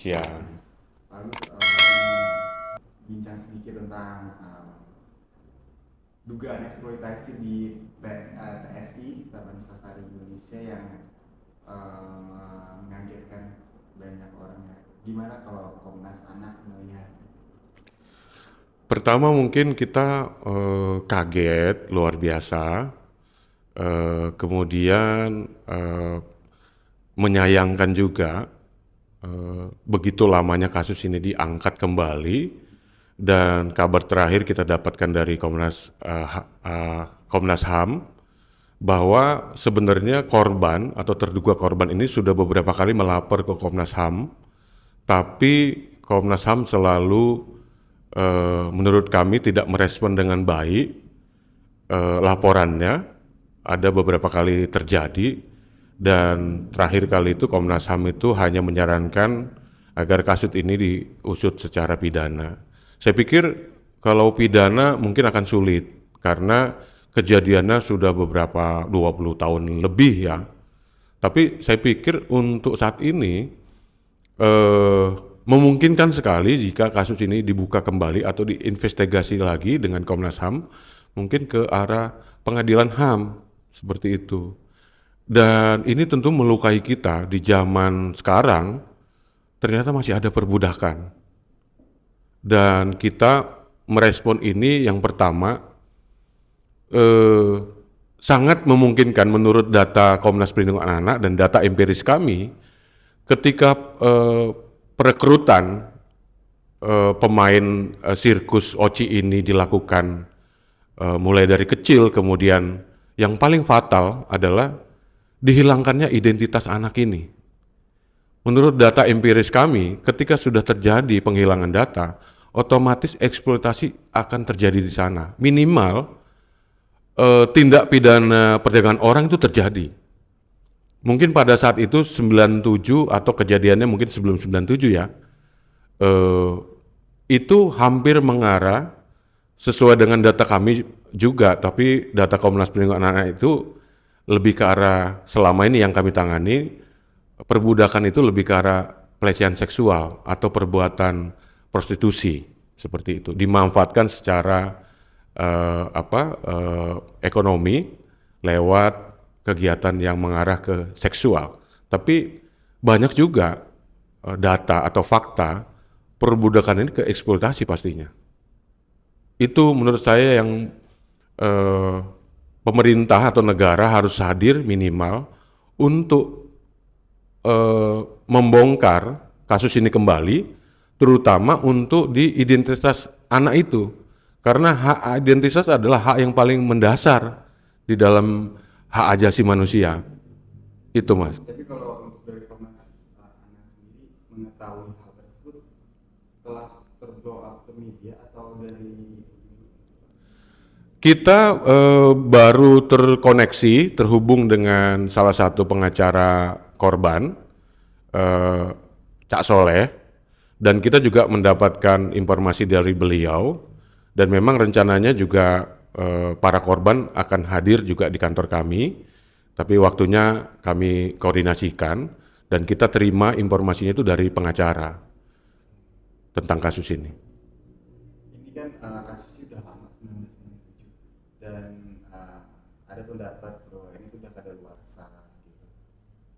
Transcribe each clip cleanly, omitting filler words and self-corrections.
Siap. Lalu bincang sedikit tentang dugaan eksploitasi di TSI Taman Safari Indonesia yang mengagetkan banyak orang. Gimana kalau Komnas Anak melihat? Pertama mungkin kita kaget luar biasa, kemudian menyayangkan juga begitu lamanya kasus ini diangkat kembali, dan kabar terakhir kita dapatkan dari Komnas HAM bahwa sebenarnya korban atau terduga korban ini sudah beberapa kali melapor ke Komnas HAM, tapi Komnas HAM selalu menurut kami tidak merespon dengan baik laporannya. Ada beberapa kali terjadi, dan terakhir kali itu Komnas HAM itu hanya menyarankan agar kasus ini diusut secara pidana. Saya pikir kalau pidana mungkin akan sulit karena kejadiannya sudah beberapa 20 tahun lebih ya. Tapi saya pikir untuk saat ini memungkinkan sekali jika kasus ini dibuka kembali atau diinvestigasi lagi dengan Komnas HAM, mungkin ke arah pengadilan HAM seperti itu. Dan ini tentu melukai kita di zaman sekarang, ternyata masih ada perbudakan. Dan kita merespon ini yang pertama, sangat memungkinkan menurut data Komnas Perlindungan Anak dan data empiris kami, ketika perekrutan pemain sirkus Oci ini dilakukan mulai dari kecil, kemudian yang paling fatal adalah dihilangkannya identitas anak ini. Menurut data empiris kami, ketika sudah terjadi penghilangan data, otomatis eksploitasi akan terjadi di sana. Minimal tindak pidana perdagangan orang itu terjadi. Mungkin pada saat itu 97 atau kejadiannya mungkin sebelum 97 ya, itu hampir mengarah sesuai dengan data kami juga, tapi data Komnas Perlindungan Anak itu lebih ke arah selama ini yang kami tangani, perbudakan itu lebih ke arah pelecehan seksual atau perbuatan prostitusi seperti itu, dimanfaatkan secara ekonomi lewat kegiatan yang mengarah ke seksual. Tapi banyak juga data atau fakta perbudakan ini ke eksploitasi pastinya. Itu menurut saya yang pemerintah atau negara harus hadir minimal untuk membongkar kasus ini kembali, terutama untuk di identitas anak itu. Karena hak identitas adalah hak yang paling mendasar di dalam hak asasi manusia. Itu Mas. Tapi kalau untuk dari Komnas Anak sendiri mengetahui hal tersebut setelah terblow up ke media atau dari Kita baru terkoneksi, terhubung dengan salah satu pengacara korban, Cak Soleh, dan kita juga mendapatkan informasi dari beliau, dan memang rencananya juga para korban akan hadir juga di kantor kami, tapi waktunya kami koordinasikan, dan kita terima informasinya itu dari pengacara tentang kasus ini. ini kan kasusnya sudah lama 1997 dan ada pendapat bahwa ini sudah kadaluarsa gitu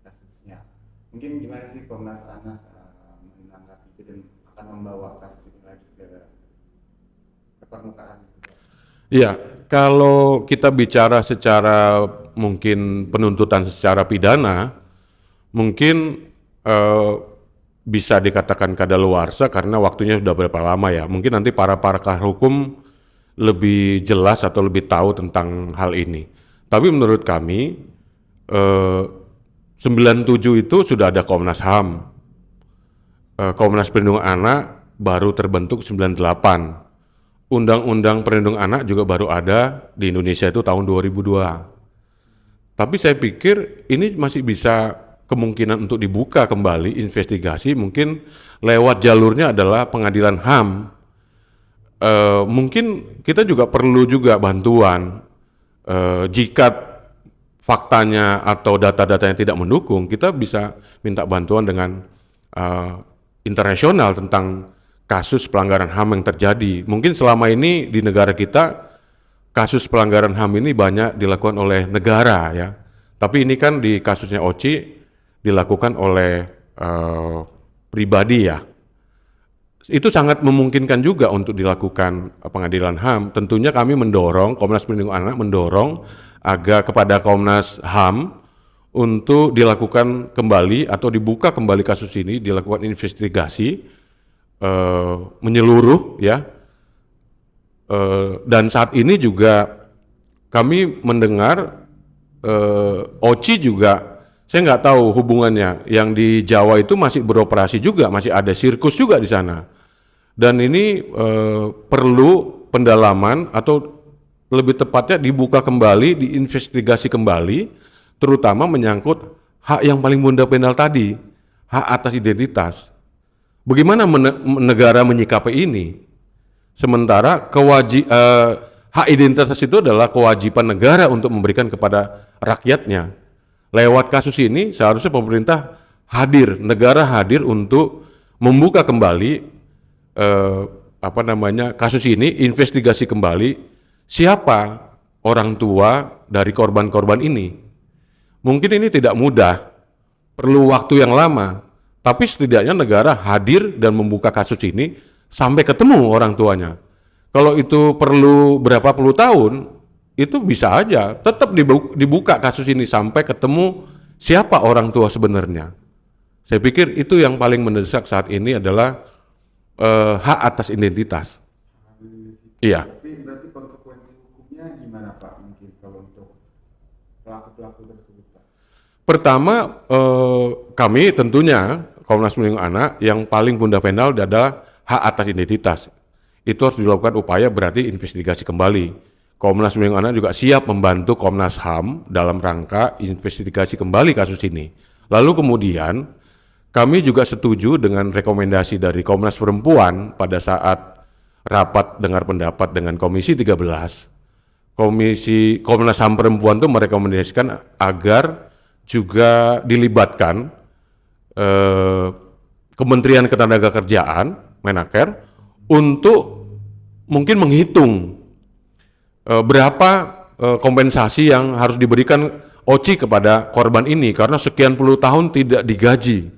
kasusnya. Mungkin gimana sih Komnas Anak menanggapi itu dan akan membawa kasus ini lagi ke permukaan gitu. Iya, kalau kita bicara secara mungkin penuntutan secara pidana, mungkin bisa dikatakan kadaluarsa karena waktunya sudah berapa lama ya. Mungkin nanti para pakar hukum lebih jelas atau lebih tahu tentang hal ini. Tapi menurut kami 97 itu sudah ada Komnas HAM. Komnas Perlindungan Anak baru terbentuk 98. Undang-Undang Perlindungan Anak juga baru ada di Indonesia itu tahun 2002. Tapi saya pikir ini masih bisa kemungkinan untuk dibuka kembali investigasi, mungkin lewat jalurnya adalah pengadilan HAM. Mungkin kita juga perlu juga bantuan jika faktanya atau data-datanya tidak mendukung, kita bisa minta bantuan dengan internasional tentang kasus pelanggaran HAM yang terjadi. Mungkin selama ini di negara kita kasus pelanggaran HAM ini banyak dilakukan oleh negara ya. Tapi ini kan di kasusnya Oci dilakukan oleh pribadi ya. Itu sangat memungkinkan juga untuk dilakukan pengadilan HAM. Tentunya kami mendorong, Komnas Perlindungan Anak mendorong agar kepada Komnas HAM untuk dilakukan kembali atau dibuka kembali kasus ini, dilakukan investigasi menyeluruh ya. Dan saat ini juga kami mendengar Oci juga, saya nggak tahu hubungannya, yang di Jawa itu masih beroperasi juga, masih ada sirkus juga di sana. Dan ini perlu pendalaman atau lebih tepatnya dibuka kembali, diinvestigasi kembali, terutama menyangkut hak yang paling fundamental tadi, hak atas identitas. Bagaimana negara menyikapi ini? Sementara hak identitas itu adalah kewajiban negara untuk memberikan kepada rakyatnya. Lewat kasus ini seharusnya pemerintah hadir, negara hadir untuk membuka kembali kasus ini, investigasi kembali siapa orang tua dari korban-korban ini. Mungkin ini tidak mudah, perlu waktu yang lama, tapi setidaknya negara hadir dan membuka kasus ini sampai ketemu orang tuanya. Kalau itu perlu berapa puluh tahun, itu bisa aja tetap dibuka kasus ini sampai ketemu siapa orang tua sebenarnya. Saya pikir itu yang paling mendesak saat ini adalah hak atas identitas. Iya. Tapi berarti konsekuensi hukumnya gimana Pak? Mungkin kalau untuk pelaku-pelaku tersebut Pak? Pertama, kami tentunya Komnas Perlindungan Anak yang paling fundamental adalah hak atas identitas. Itu harus dilakukan upaya berarti investigasi kembali. Komnas Perlindungan Anak juga siap membantu Komnas HAM dalam rangka investigasi kembali kasus ini. Lalu kemudian kami juga setuju dengan rekomendasi dari Komnas Perempuan pada saat rapat dengar pendapat dengan Komisi 13. Komnas HAM Perempuan itu merekomendasikan agar juga dilibatkan Kementerian Ketenagakerjaan, Menaker, untuk mungkin menghitung berapa kompensasi yang harus diberikan Oci kepada korban ini karena sekian puluh tahun tidak digaji.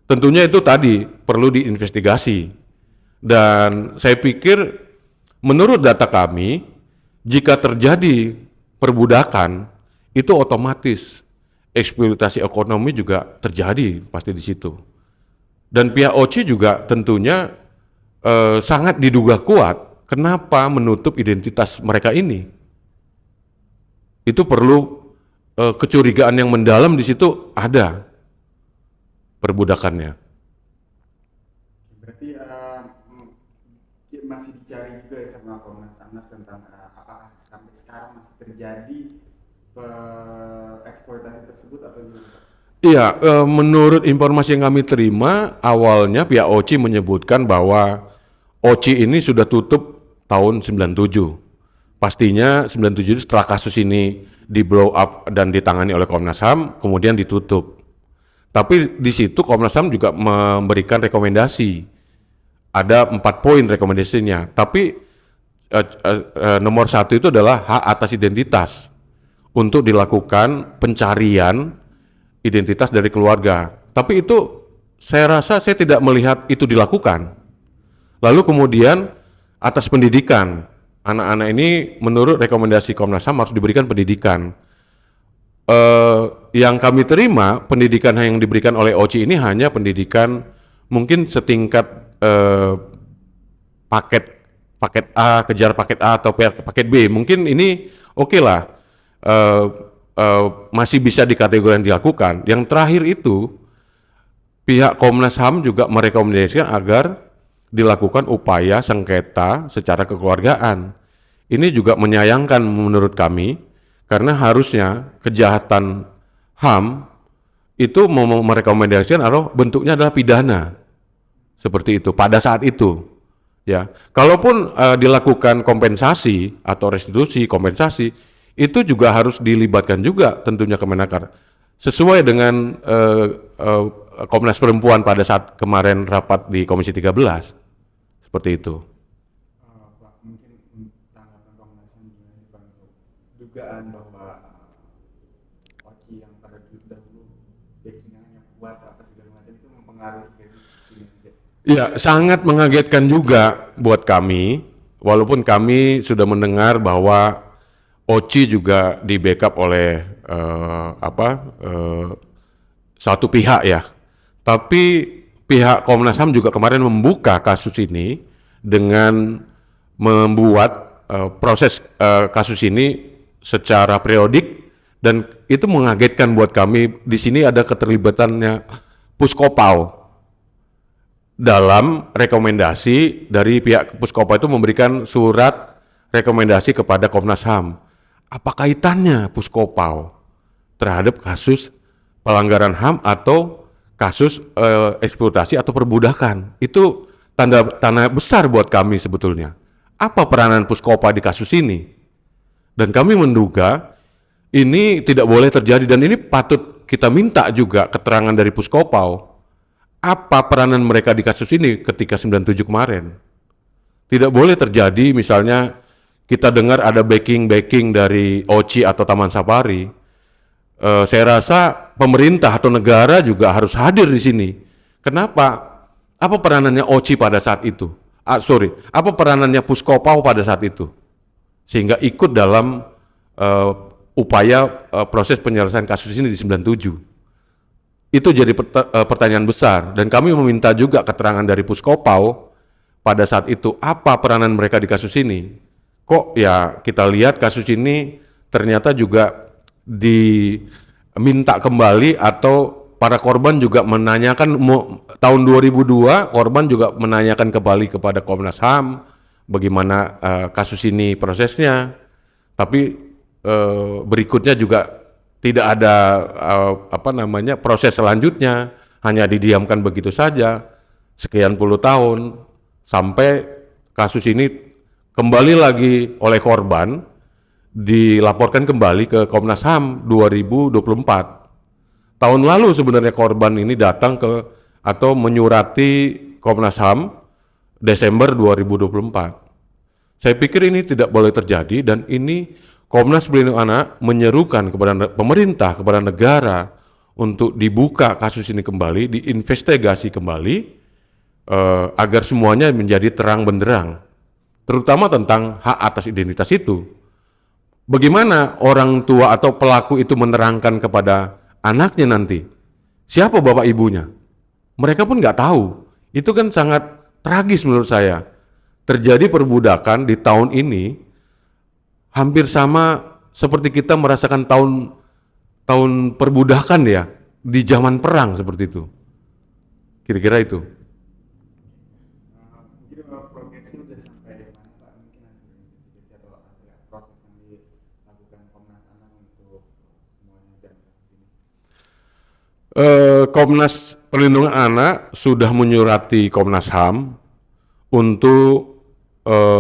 Tentunya itu tadi perlu diinvestigasi. Dan saya pikir menurut data kami, jika terjadi perbudakan, itu otomatis eksploitasi ekonomi juga terjadi pasti di situ. Dan pihak Oci juga tentunya sangat diduga kuat kenapa menutup identitas mereka ini. Itu perlu kecurigaan yang mendalam di situ ada perbudakannya. Berarti masih dicari juga ya sama Komnas Anak tentang apakah sampai sekarang masih terjadi eksploitasi tersebut atau gimana? Iya, menurut informasi yang kami terima, awalnya pihak Oci menyebutkan bahwa Oci ini sudah tutup tahun 97. Pastinya 97 setelah kasus ini di blow up dan ditangani oleh Komnas HAM, kemudian ditutup. Tapi di situ Komnas HAM juga memberikan rekomendasi. Ada 4 poin rekomendasinya. Tapi nomor 1 itu adalah hak atas identitas untuk dilakukan pencarian identitas dari keluarga. Tapi itu saya rasa saya tidak melihat itu dilakukan. Lalu kemudian atas pendidikan. Anak-anak ini menurut rekomendasi Komnas HAM harus diberikan pendidikan. Yang kami terima pendidikan yang diberikan oleh Oci ini hanya pendidikan mungkin setingkat paket A, kejar paket A atau paket B. Mungkin ini oke lah, masih bisa dikategorikan dilakukan. Yang terakhir itu pihak Komnas HAM juga merekomendasikan agar dilakukan upaya sengketa secara kekeluargaan. Ini juga menyayangkan menurut kami, karena harusnya kejahatan HAM itu merekomendasikan atau bentuknya adalah pidana. Seperti itu pada saat itu. Ya, kalaupun dilakukan kompensasi atau restitusi kompensasi, itu juga harus dilibatkan juga tentunya Kemenaker sesuai dengan Komnas Perempuan pada saat kemarin rapat di Komisi 13. Seperti itu. Pak, mungkin tanggapan Komnas HAM gimana nih, Pak, untuk dugaan bahwa Oci yang pada dahulu backingannya kuat apa segala macam itu mempengaruhi ke kinerja? Ya, sangat mengagetkan juga buat kami, walaupun kami sudah mendengar bahwa Oci juga di backup oleh satu pihak ya. Tapi pihak Komnas HAM juga kemarin membuka kasus ini dengan membuat proses kasus ini secara periodik, dan itu mengagetkan buat kami. Di sini ada keterlibatannya Puskopau dalam rekomendasi dari pihak Puskopau itu memberikan surat rekomendasi kepada Komnas HAM. Apa kaitannya Puskopau terhadap kasus pelanggaran HAM atau kasus eksploitasi atau perbudakan? Itu tanda besar buat kami sebetulnya. Apa peranan Puskopau di kasus ini? Dan kami menduga ini tidak boleh terjadi, dan ini patut kita minta juga keterangan dari Puskopau. Apa peranan mereka di kasus ini ketika 97 kemarin? Tidak boleh terjadi misalnya kita dengar ada backing dari Oci atau Taman Safari. Saya rasa pemerintah atau negara juga harus hadir di sini. Kenapa? Apa peranannya Oci pada saat itu? Apa peranannya Puskopau pada saat itu? Sehingga ikut dalam upaya proses penyelesaian kasus ini di 97. Itu jadi pertanyaan besar, dan kami meminta juga keterangan dari Puskopau pada saat itu, apa peranan mereka di kasus ini. Kok ya kita lihat kasus ini ternyata juga diminta kembali, atau para korban juga menanyakan, tahun 2002 korban juga menanyakan kembali kepada Komnas HAM bagaimana kasus ini prosesnya, tapi berikutnya juga tidak ada proses selanjutnya, hanya didiamkan begitu saja sekian puluh tahun sampai kasus ini kembali lagi oleh korban, dilaporkan kembali ke Komnas HAM 2024. Tahun lalu sebenarnya korban ini datang ke atau menyurati Komnas HAM Desember 2024. Saya pikir ini tidak boleh terjadi, dan ini Komnas Perlindungan Anak menyerukan kepada pemerintah, kepada negara untuk dibuka kasus ini kembali, diinvestigasi kembali, agar semuanya menjadi terang benderang, terutama tentang hak atas identitas itu. Bagaimana orang tua atau pelaku itu menerangkan kepada anaknya nanti, siapa bapak ibunya? Mereka pun nggak tahu. Itu kan sangat tragis menurut saya. Terjadi perbudakan di tahun ini, hampir sama seperti kita merasakan tahun perbudakan ya, di zaman perang seperti itu. Kira-kira itu. Mungkin progresnya udah sampai mana, Pak? Mungkin hasil investigasi atau hasil proses yang dilakukan Komnas Anak untuk semuanya dalam kasus ini. Komnas Perlindungan Anak sudah menyurati Komnas HAM untuk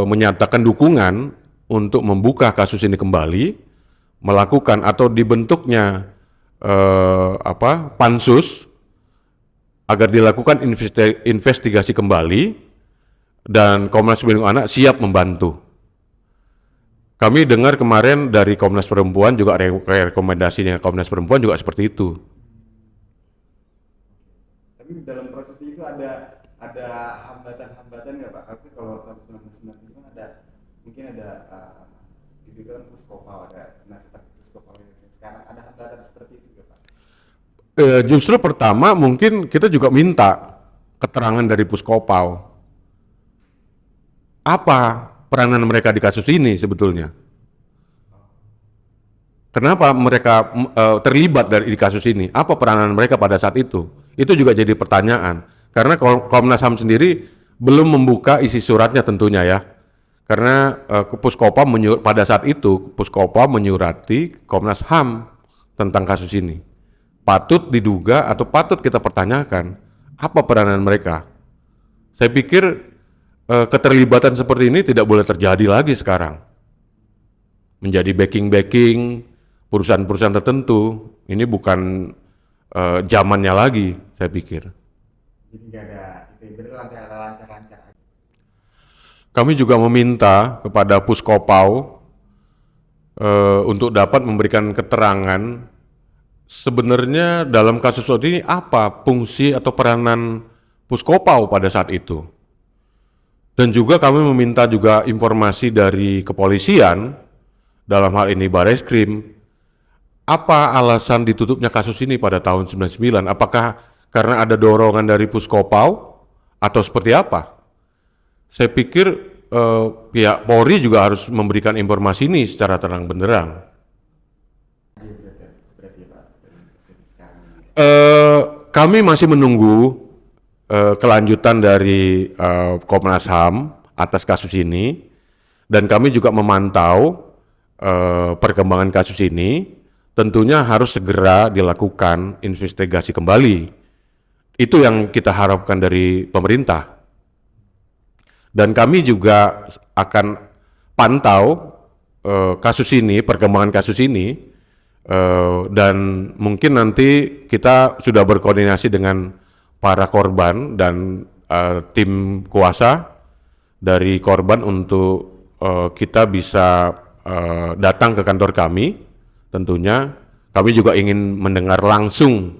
menyatakan dukungan untuk membuka kasus ini kembali, melakukan atau dibentuknya pansus agar dilakukan investigasi kembali, dan Komnas Perlindungan Anak siap membantu. Kami dengar kemarin dari Komnas Perempuan juga rekomendasinya Komnas Perempuan juga seperti itu. Tapi dalam proses itu ada hambatan-hambatan nggak, Pak? Tapi kalau tahun 1997 kan mungkin ada dibilang Puskopau, ada seperti Puskopau yang sekarang, ada hambatan seperti itu nggak, Pak? Justru pertama mungkin kita juga minta keterangan dari Puskopau. Apa peranan mereka di kasus ini sebetulnya? Kenapa mereka terlibat di kasus ini? Apa peranan mereka pada saat itu? Itu juga jadi pertanyaan. Karena Komnas HAM sendiri belum membuka isi suratnya tentunya ya. Karena Puskopau pada saat itu Puskopau menyurati Komnas HAM tentang kasus ini. Patut diduga atau patut kita pertanyakan apa peranan mereka. Saya pikir keterlibatan seperti ini tidak boleh terjadi lagi sekarang. Menjadi backing perusahaan-perusahaan tertentu, ini bukan zamannya lagi, saya pikir. Jadi nggak ada itu, bener lancar-lancar aja. Kami juga meminta kepada Puskopau untuk dapat memberikan keterangan sebenarnya dalam kasus ini apa fungsi atau peranan Puskopau pada saat itu. Dan juga kami meminta juga informasi dari kepolisian, dalam hal ini Bareskrim, apa alasan ditutupnya kasus ini pada tahun 99? Apakah karena ada dorongan dari Puskopau atau seperti apa? Saya pikir pihak Polri juga harus memberikan informasi ini secara terang benderang. Berarti Pak, dari sisi sekarang ini. Kami masih menunggu kelanjutan dari Komnas HAM atas kasus ini, dan kami juga memantau perkembangan kasus ini. Tentunya harus segera dilakukan investigasi kembali. Itu yang kita harapkan dari pemerintah. Dan kami juga akan pantau kasus ini, perkembangan kasus ini, dan mungkin nanti kita sudah berkoordinasi dengan para korban dan tim kuasa dari korban untuk kita bisa datang ke kantor kami. Tentunya kami juga ingin mendengar langsung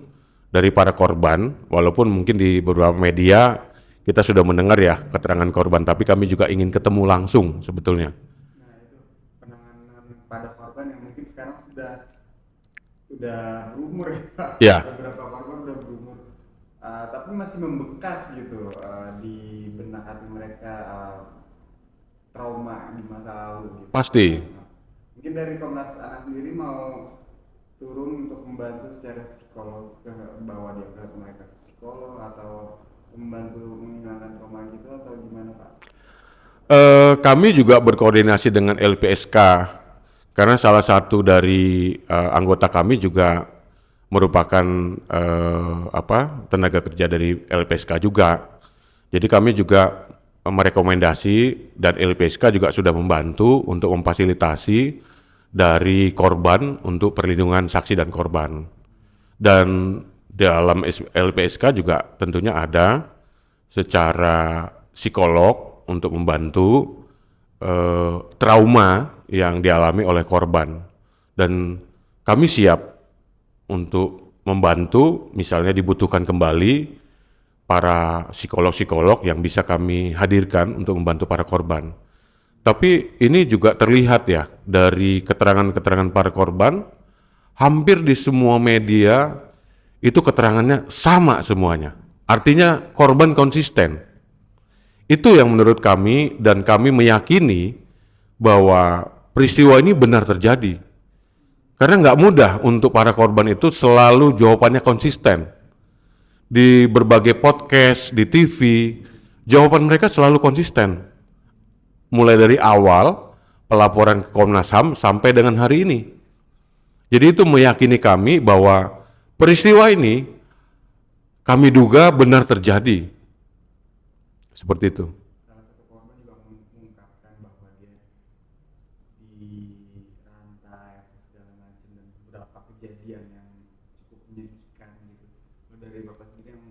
dari para korban, walaupun mungkin di beberapa media kita sudah mendengar ya keterangan korban, tapi kami juga ingin ketemu langsung sebetulnya. Nah itu penanganan pada korban yang mungkin sekarang sudah berumur ya Pak. Ya. Beberapa korban udah berumur, tapi masih membekas gitu di benak hati mereka, trauma di masa lalu gitu. Pasti. Mungkin dari Komnas Anak sendiri mau turun untuk membantu secara psikolog, bawa dia ke mereka ke psikolog atau membantu menghilangkan trauma gitu atau gimana Pak? Kami juga berkoordinasi dengan LPSK karena salah satu dari anggota kami juga merupakan tenaga kerja dari LPSK juga. Jadi kami juga merekomendasi dan LPSK juga sudah membantu untuk memfasilitasi dari korban untuk perlindungan saksi dan korban. Dan dalam LPSK juga tentunya ada secara psikolog untuk membantu trauma yang dialami oleh korban. Dan kami siap untuk membantu, misalnya dibutuhkan kembali para psikolog-psikolog yang bisa kami hadirkan untuk membantu para korban. Tapi ini juga terlihat ya dari keterangan-keterangan para korban, hampir di semua media itu keterangannya sama semuanya. Artinya korban konsisten. Itu yang menurut kami, dan kami meyakini bahwa peristiwa ini benar terjadi. Karena nggak mudah untuk para korban itu selalu jawabannya konsisten. Di berbagai podcast, di TV, jawaban mereka selalu konsisten. Mulai dari awal pelaporan ke Komnas HAM sampai dengan hari ini. Jadi itu meyakini kami bahwa peristiwa ini kami duga benar terjadi. Seperti itu. Salah satu korban juga mengungkapkan bahwa dia dirantai apa segala macam dan beberapa kejadian yang cukup menyedihkan gitu. Dari Bapak sendiri yang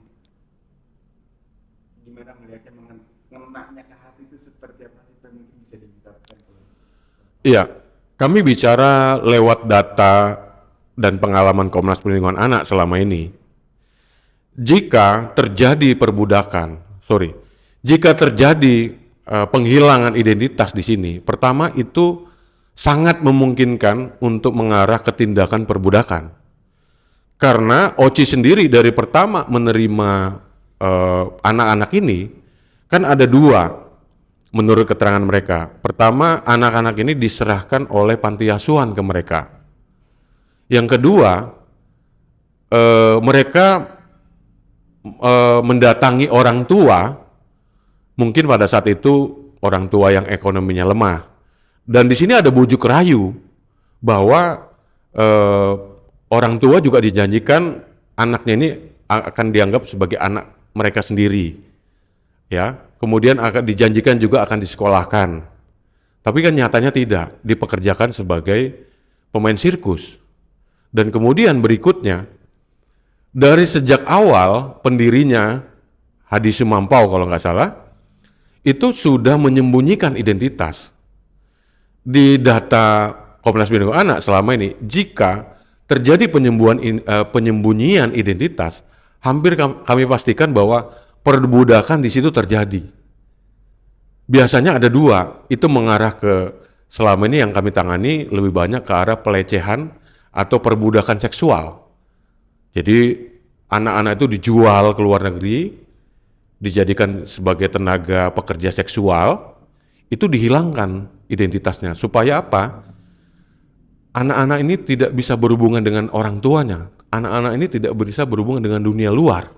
gimana melihatnya, mengenaknya ke hati itu seperti apa sih Pak? Mungkin bisa diungkapkan. Iya, kami bicara lewat data dan pengalaman Komnas Perlindungan Anak selama ini. Jika terjadi jika terjadi penghilangan identitas di sini, pertama itu sangat memungkinkan untuk mengarah ke tindakan perbudakan. Karena OCI sendiri dari pertama menerima anak-anak ini, kan ada dua menurut keterangan mereka. Pertama, anak-anak ini diserahkan oleh panti asuhan ke mereka. Yang kedua, mereka mendatangi orang tua, mungkin pada saat itu orang tua yang ekonominya lemah. Dan di sini ada bujuk rayu bahwa orang tua juga dijanjikan anaknya ini akan dianggap sebagai anak mereka sendiri, ya. Kemudian akan dijanjikan juga akan disekolahkan. Tapi kan nyatanya tidak, dipekerjakan sebagai pemain sirkus. Dan kemudian berikutnya Dari sejak awal pendirinya Hadi Sumampau kalau nggak salah, itu sudah menyembunyikan identitas. Di data Komnas Perlindungan Anak selama ini, jika terjadi penyembunyian identitas, hampir kami pastikan bahwa perbudakan di situ terjadi. Biasanya ada dua, itu mengarah ke, selama ini yang kami tangani lebih banyak ke arah pelecehan atau perbudakan seksual. Jadi anak-anak itu dijual ke luar negeri, dijadikan sebagai tenaga pekerja seksual, itu dihilangkan identitasnya. Supaya apa? Anak-anak ini tidak bisa berhubungan dengan orang tuanya. Anak-anak ini tidak bisa berhubungan dengan dunia luar.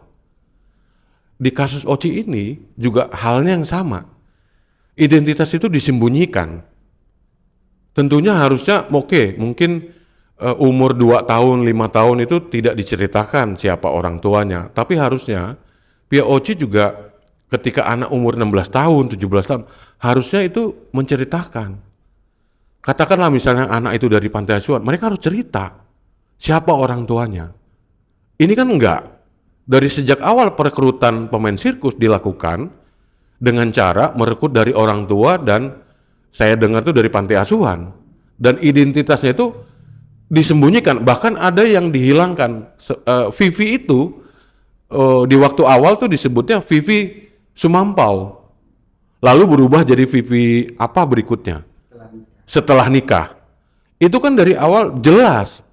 Di kasus Oci ini juga halnya yang sama. Identitas itu disembunyikan. Tentunya harusnya oke, mungkin umur 2 tahun, 5 tahun itu tidak diceritakan siapa orang tuanya. Tapi harusnya pihak Oci juga ketika anak umur 16 tahun, 17 tahun, harusnya itu menceritakan. Katakanlah misalnya anak itu dari panti asuhan, mereka harus cerita siapa orang tuanya. Ini kan enggak. Dari sejak awal perekrutan pemain sirkus dilakukan dengan cara merekrut dari orang tua dan saya dengar itu dari panti asuhan. Dan identitasnya itu disembunyikan, bahkan ada yang dihilangkan. Vivi itu di waktu awal tuh disebutnya Vivi Sumampau. Lalu berubah jadi Vivi apa berikutnya? Setelah nikah. Itu kan dari awal jelas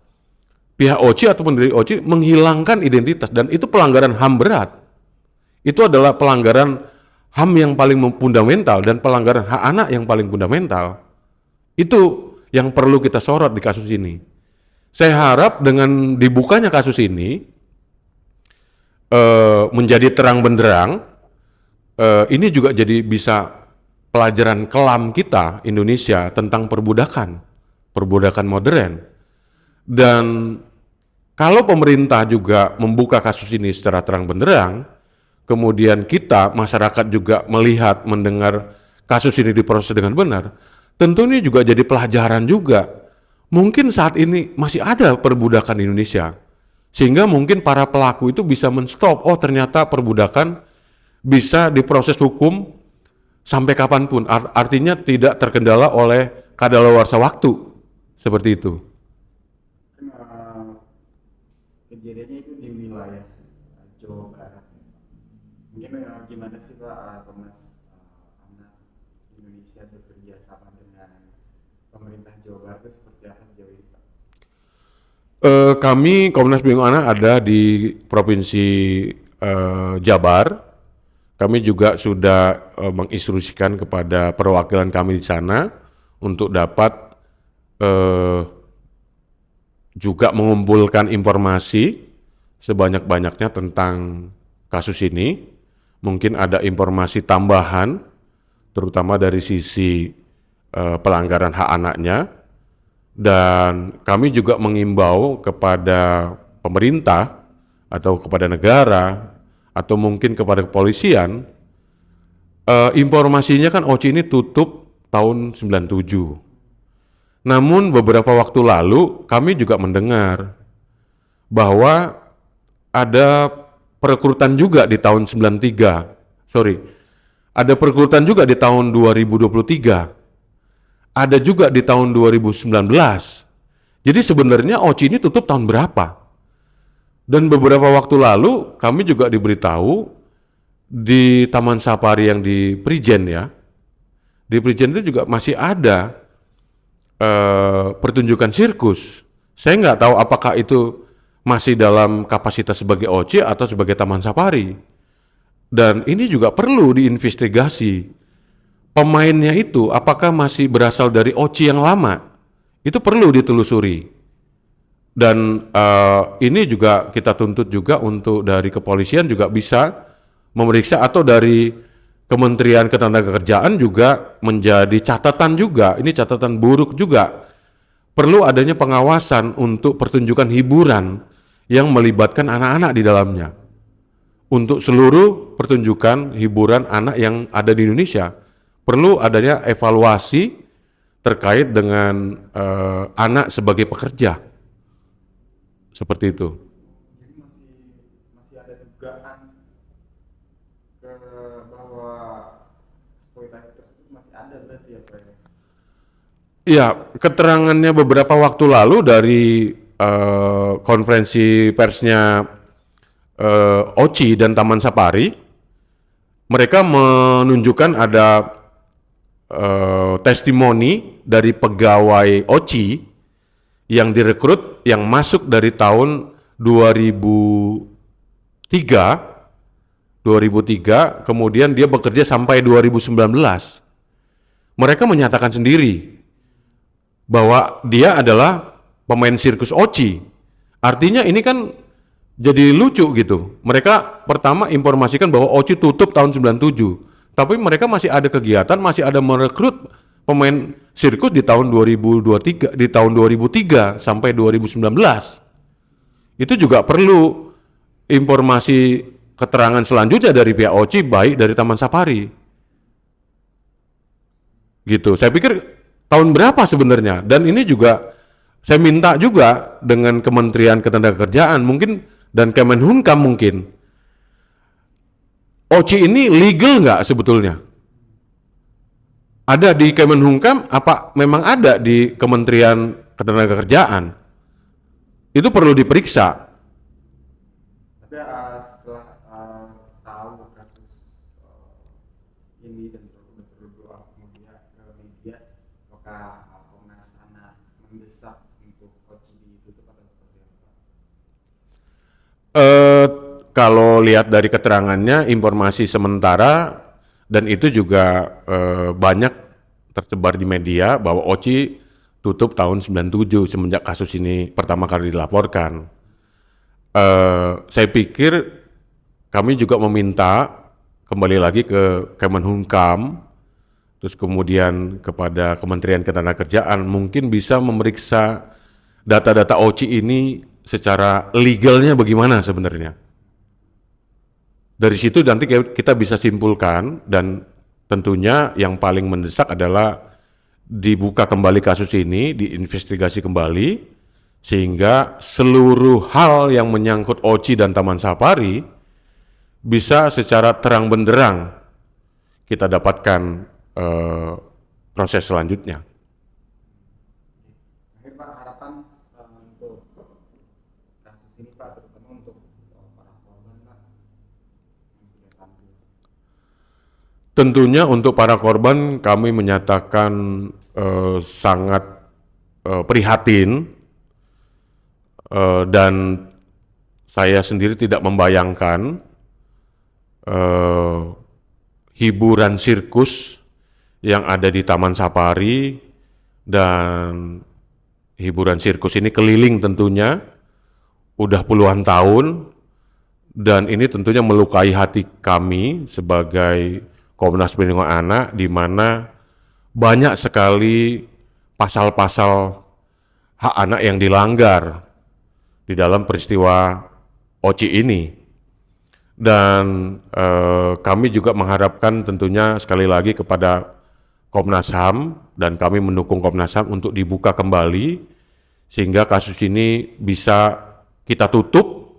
pihak Oci atau pendiri Oci menghilangkan identitas dan itu pelanggaran HAM berat. Itu adalah pelanggaran HAM yang paling fundamental dan pelanggaran hak anak yang paling fundamental. Itu yang perlu kita sorot di kasus ini. Saya harap dengan dibukanya kasus ini menjadi terang benderang, ini juga jadi bisa pelajaran kelam kita Indonesia tentang perbudakan modern. Dan kalau pemerintah juga membuka kasus ini secara terang benderang, kemudian kita masyarakat juga melihat, mendengar kasus ini diproses dengan benar, tentu ini juga jadi pelajaran juga. Mungkin saat ini masih ada perbudakan di Indonesia, sehingga mungkin para pelaku itu bisa menstop, oh ternyata perbudakan bisa diproses hukum sampai kapanpun, artinya tidak terkendala oleh kadaluarsa waktu, seperti itu. Kejadiannya itu di wilayah Jawa Barat. Mungkin gimana sih Pak Komnas Anak Indonesia bekerja sama dengan pemerintah Jawa Barat itu seperti apa sejauh ini Pak? Kami Komnas Perlindungan Anak ada di Provinsi Jabar. Kami juga sudah menginstruksikan kepada perwakilan kami di sana untuk dapat juga mengumpulkan informasi sebanyak-banyaknya tentang kasus ini. Mungkin ada informasi tambahan, terutama dari sisi pelanggaran hak anaknya. Dan kami juga mengimbau kepada pemerintah atau kepada negara atau mungkin kepada kepolisian, informasinya kan Oci ini tutup tahun 97. Namun beberapa waktu lalu kami juga mendengar bahwa ada perekrutan juga di tahun 93. Ada perekrutan juga di tahun 2023. Ada juga di tahun 2019. Jadi sebenarnya Oci ini tutup tahun berapa? Dan beberapa waktu lalu kami juga diberitahu di Taman Safari yang di Prijen ya, di Prijen itu juga masih ada pertunjukan sirkus. Saya nggak tahu apakah itu masih dalam kapasitas sebagai Oci atau sebagai Taman Safari. Dan ini juga perlu diinvestigasi. Pemainnya itu apakah masih berasal dari Oci yang lama? Itu perlu ditelusuri. Dan ini juga kita tuntut juga untuk dari kepolisian juga bisa memeriksa, atau dari Kementerian Ketenagakerjaan juga menjadi catatan juga, ini catatan buruk juga. Perlu adanya pengawasan untuk pertunjukan hiburan yang melibatkan anak-anak di dalamnya. Untuk seluruh pertunjukan hiburan anak yang ada di Indonesia, perlu adanya evaluasi terkait dengan anak sebagai pekerja. Seperti itu. Jadi masih dugaan ke bahwa eksploitasi tersebut masih ada berarti ya Pak ya? Iya, keterangannya beberapa waktu lalu dari konferensi persnya Oci dan Taman Safari, mereka menunjukkan ada testimoni dari pegawai Oci yang direkrut yang masuk dari tahun 2003, kemudian dia bekerja sampai 2019. Mereka menyatakan sendiri bahwa dia adalah pemain sirkus Oci. Artinya ini kan jadi lucu gitu. Mereka pertama informasikan bahwa Oci tutup tahun 97, tapi mereka masih ada kegiatan, masih ada merekrut pemain sirkus di tahun 2023, di tahun 2003 sampai 2019. Itu juga perlu informasi keterangan selanjutnya dari pihak Oci, baik dari Taman Safari. Gitu. Saya pikir tahun berapa sebenarnya? Dan ini juga saya minta juga dengan Kementerian Ketenagakerjaan mungkin dan Kemenhumkam mungkin. Oci ini legal nggak sebetulnya? Ada di Kemenhumkam, apa memang ada di Kementerian Ketenagakerjaan? Itu perlu diperiksa. Tapi setelah tahu kasus ini dan berdoa kemudian ke media, apakah Komnas Anak mendesak untuk Oci ditutup atau seperti apa? Kalau lihat dari keterangannya, informasi sementara dan itu juga banyak tersebar di media bahwa Oci tutup tahun 97 semenjak kasus ini pertama kali dilaporkan. Saya pikir kami juga meminta kembali lagi ke Kemenhumkam, terus kemudian kepada Kementerian Ketenagakerjaan mungkin bisa memeriksa data-data Oci ini secara legalnya bagaimana sebenarnya. Dari situ nanti kita bisa simpulkan dan tentunya yang paling mendesak adalah dibuka kembali kasus ini, diinvestigasi kembali sehingga seluruh hal yang menyangkut Oci dan Taman Safari bisa secara terang benderang kita dapatkan proses selanjutnya. Akhir Pak, harapan untuk kasus ini Pak, terutama untuk para korban Pak yang sudah tampil. Tentunya untuk para korban kami menyatakan sangat prihatin dan saya sendiri tidak membayangkan hiburan sirkus yang ada di Taman Safari dan hiburan sirkus ini keliling tentunya udah puluhan tahun dan ini tentunya melukai hati kami sebagai Komnas Perlindungan Anak di mana banyak sekali pasal-pasal hak anak yang dilanggar di dalam peristiwa Oci ini. Dan kami juga mengharapkan tentunya sekali lagi kepada Komnas HAM dan kami mendukung Komnas HAM untuk dibuka kembali sehingga kasus ini bisa kita tutup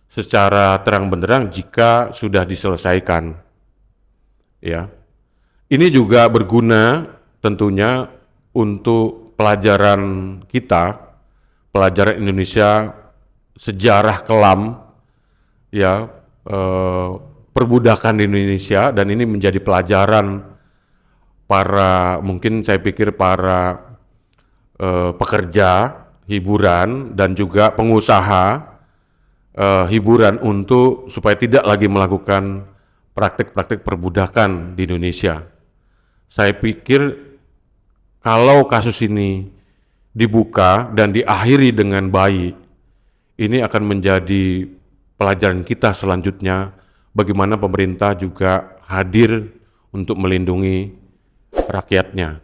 secara terang benderang jika sudah diselesaikan. Ya. Ini juga berguna tentunya untuk pelajaran kita, pelajaran Indonesia sejarah kelam ya, perbudakan di Indonesia, dan ini menjadi pelajaran para, mungkin saya pikir para pekerja hiburan dan juga pengusaha hiburan untuk supaya tidak lagi melakukan praktik-praktik perbudakan di Indonesia. Saya pikir kalau kasus ini dibuka dan diakhiri dengan baik, ini akan menjadi pelajaran kita selanjutnya bagaimana pemerintah juga hadir untuk melindungi rakyatnya.